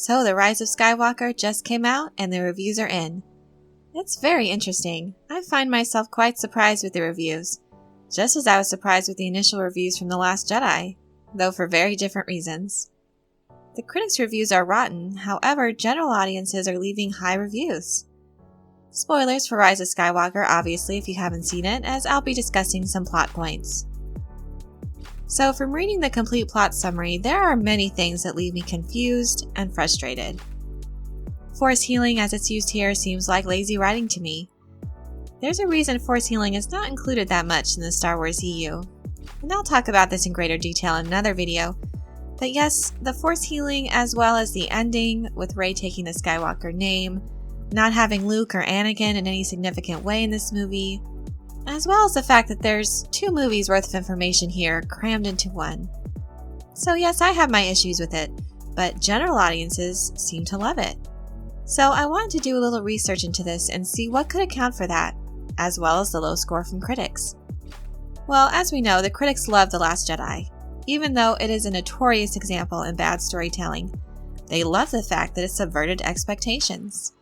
So the Rise of Skywalker just came out and the reviews are in. It's very interesting. I find myself quite surprised with the reviews, just as I was surprised with the initial reviews from The Last Jedi, though for very different reasons. The critics' reviews are rotten, however, general audiences are leaving high reviews. Spoilers for Rise of Skywalker, obviously, if you haven't seen it, as I'll be discussing some plot points. So from reading the complete plot summary, there are many things that leave me confused and frustrated. Force healing as it's used here seems like lazy writing to me. There's a reason force healing is not included that much in the Star Wars EU, and I'll talk about this in greater detail in another video. But yes, the force healing as well as the ending, with Rey taking the Skywalker name, not having Luke or Anakin in any significant way in this movie, as well as the fact that there's 2 movies worth of information here crammed into one. So yes, I have my issues with it, but general audiences seem to love it. So I wanted to do a little research into this and see what could account for that, as well as the low score from critics. Well, as we know, the critics love The Last Jedi. Even though it is a notorious example in bad storytelling, they love the fact that it subverted expectations.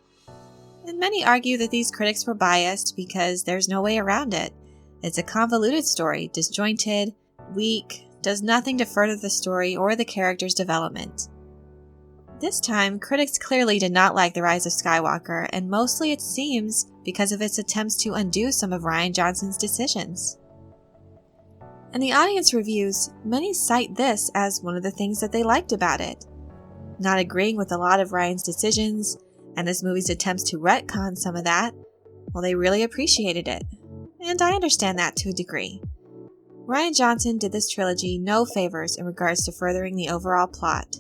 And many argue that these critics were biased because there's no way around it. It's a convoluted story, disjointed, weak, does nothing to further the story or the character's development. This time, critics clearly did not like The Rise of Skywalker, and mostly it seems because of its attempts to undo some of Rian Johnson's decisions. In the audience reviews, many cite this as one of the things that they liked about it. Not agreeing with a lot of Rian's decisions, and this movie's attempts to retcon some of that, well, they really appreciated it. And I understand that to a degree. Rian Johnson did this trilogy no favors in regards to furthering the overall plot.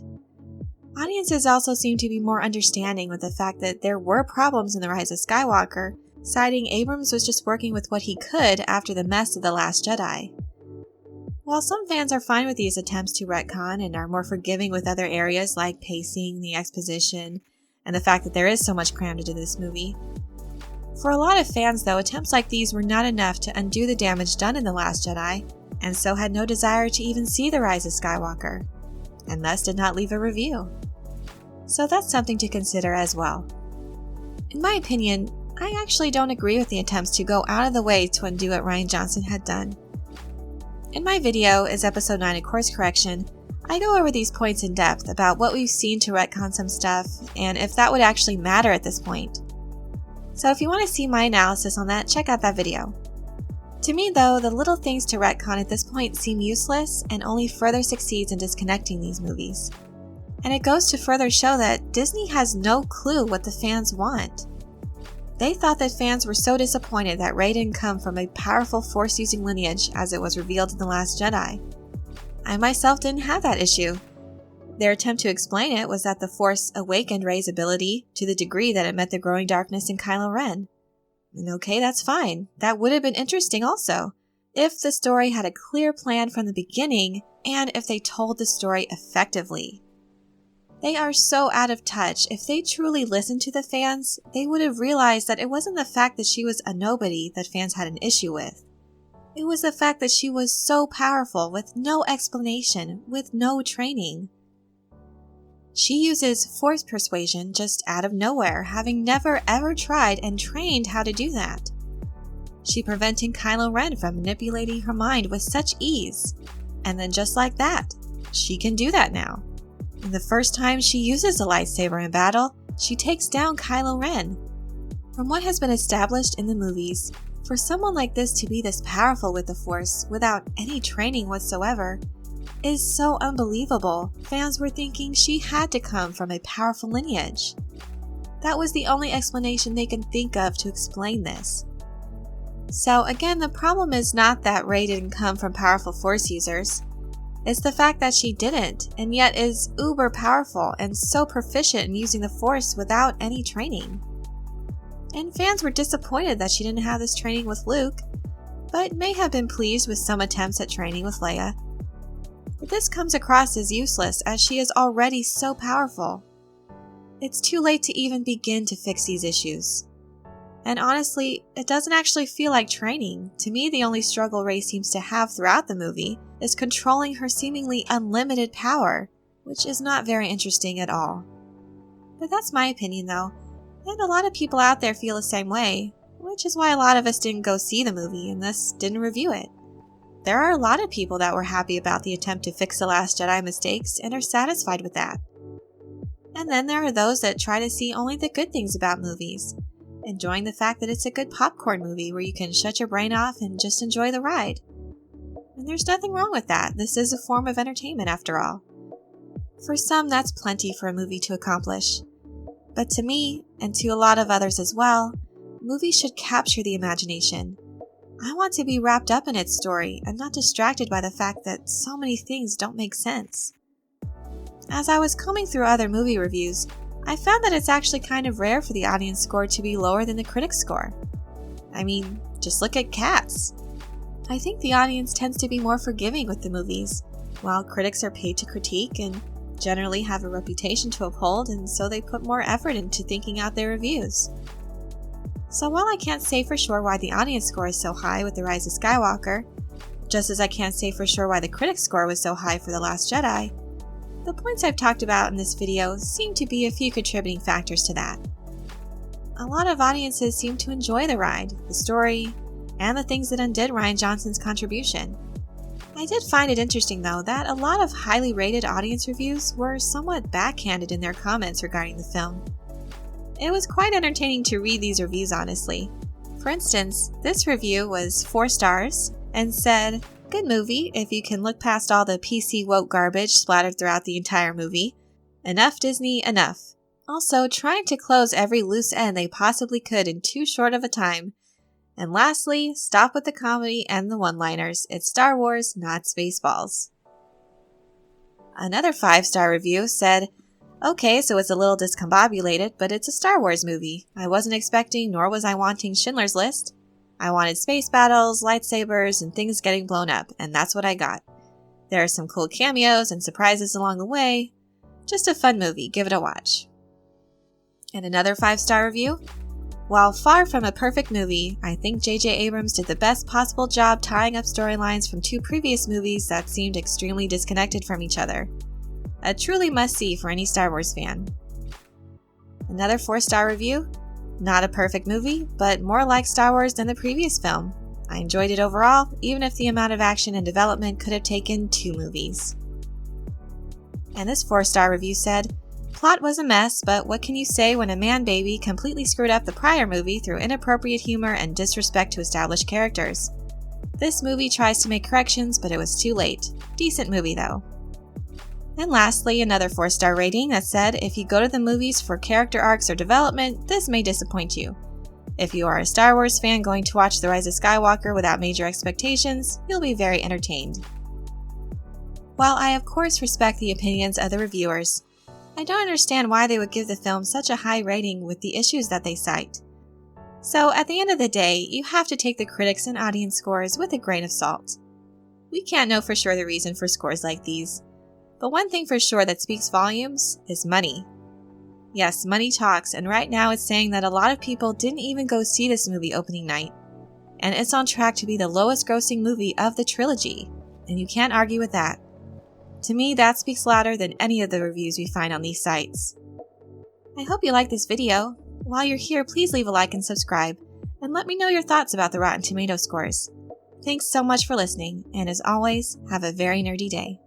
Audiences also seem to be more understanding with the fact that there were problems in The Rise of Skywalker, citing Abrams was just working with what he could after the mess of The Last Jedi. While some fans are fine with these attempts to retcon and are more forgiving with other areas like pacing, the exposition, and the fact that there is so much crammed into this movie, for a lot of fans though, attempts like these were not enough to undo the damage done in The Last Jedi, and so had no desire to even see The Rise of Skywalker, and thus did not leave a review. So that's something to consider as well. In my opinion, I actually don't agree with the attempts to go out of the way to undo what Rian Johnson had done. In my video, is episode 9 of Course Correction, I go over these points in depth about what we've seen to retcon some stuff, and if that would actually matter at this point. So if you want to see my analysis on that, check out that video. To me though, the little things to retcon at this point seem useless and only further succeeds in disconnecting these movies. And it goes to further show that Disney has no clue what the fans want. They thought that fans were so disappointed that Rey didn't come from a powerful Force-using lineage as it was revealed in The Last Jedi. I myself didn't have that issue. Their attempt to explain it was that the Force awakened Rey's ability to the degree that it met the growing darkness in Kylo Ren. And okay, that's fine. That would have been interesting also, if the story had a clear plan from the beginning and if they told the story effectively. They are so out of touch. If they truly listened to the fans, they would have realized that it wasn't the fact that she was a nobody that fans had an issue with. It was the fact that she was so powerful with no explanation, with no training. She uses Force persuasion just out of nowhere, having never ever tried and trained how to do that. She preventing Kylo Ren from manipulating her mind with such ease. And then just like that, she can do that now. And the first time she uses a lightsaber in battle, she takes down Kylo Ren. From what has been established in the movies, for someone like this to be this powerful with the Force without any training whatsoever is so unbelievable. Fans were thinking she had to come from a powerful lineage. That was the only explanation they can think of to explain this. So again, the problem is not that Rey didn't come from powerful Force users. It's the fact that she didn't, and yet is uber powerful and so proficient in using the Force without any training. And fans were disappointed that she didn't have this training with Luke, but may have been pleased with some attempts at training with Leia. But this comes across as useless as she is already so powerful. It's too late to even begin to fix these issues. And honestly, it doesn't actually feel like training. To me, the only struggle Rey seems to have throughout the movie is controlling her seemingly unlimited power, which is not very interesting at all. But that's my opinion though, and a lot of people out there feel the same way, which is why a lot of us didn't go see the movie and thus didn't review it. There are a lot of people that were happy about the attempt to fix The Last Jedi mistakes and are satisfied with that. And then there are those that try to see only the good things about movies, enjoying the fact that it's a good popcorn movie where you can shut your brain off and just enjoy the ride. And there's nothing wrong with that. This is a form of entertainment after all. For some, that's plenty for a movie to accomplish. But to me, and to a lot of others as well, movies should capture the imagination. I want to be wrapped up in its story and not distracted by the fact that so many things don't make sense. As I was combing through other movie reviews, I found that it's actually kind of rare for the audience score to be lower than the critic score. I mean, just look at Cats. I think the audience tends to be more forgiving with the movies, while critics are paid to critique and generally have a reputation to uphold, and so they put more effort into thinking out their reviews. So while I can't say for sure why the audience score is so high with The Rise of Skywalker, just as I can't say for sure why the critic score was so high for The Last Jedi, the points I've talked about in this video seem to be a few contributing factors to that. A lot of audiences seem to enjoy the ride, the story, and the things that undid Rian Johnson's contribution. I did find it interesting though that a lot of highly rated audience reviews were somewhat backhanded in their comments regarding the film. It was quite entertaining to read these reviews honestly. For instance, this review was 4 stars and said, "Good movie if you can look past all the PC woke garbage splattered throughout the entire movie. Enough Disney, enough. Also, trying to close every loose end they possibly could in too short of a time. And lastly, stop with the comedy and the one-liners. It's Star Wars, not Spaceballs." Another 5-star review said, "Okay, so it's a little discombobulated, but it's a Star Wars movie. I wasn't expecting nor was I wanting Schindler's List. I wanted space battles, lightsabers, and things getting blown up, and that's what I got. There are some cool cameos and surprises along the way. Just a fun movie, give it a watch." And another 5-star review, "While far from a perfect movie, I think J.J. Abrams did the best possible job tying up storylines from 2 previous movies that seemed extremely disconnected from each other. A truly must-see for any Star Wars fan." Another 4-star review, "Not a perfect movie, but more like Star Wars than the previous film. I enjoyed it overall, even if the amount of action and development could have taken 2 movies." And this 4-star review said, "Plot was a mess, but what can you say when a man-baby completely screwed up the prior movie through inappropriate humor and disrespect to established characters? This movie tries to make corrections, but it was too late. Decent movie though." And lastly, another 4-star rating that said, "If you go to the movies for character arcs or development, this may disappoint you. If you are a Star Wars fan going to watch The Rise of Skywalker without major expectations, you'll be very entertained." While I of course respect the opinions of the reviewers, I don't understand why they would give the film such a high rating with the issues that they cite. So at the end of the day, you have to take the critics and audience scores with a grain of salt. We can't know for sure the reason for scores like these. But one thing for sure that speaks volumes is money. Yes, money talks, and right now it's saying that a lot of people didn't even go see this movie opening night. And it's on track to be the lowest grossing movie of the trilogy, and you can't argue with that. To me, that speaks louder than any of the reviews we find on these sites. I hope you like this video. While you're here, please leave a like and subscribe, and let me know your thoughts about the Rotten Tomatoes scores. Thanks so much for listening, and as always, have a very nerdy day.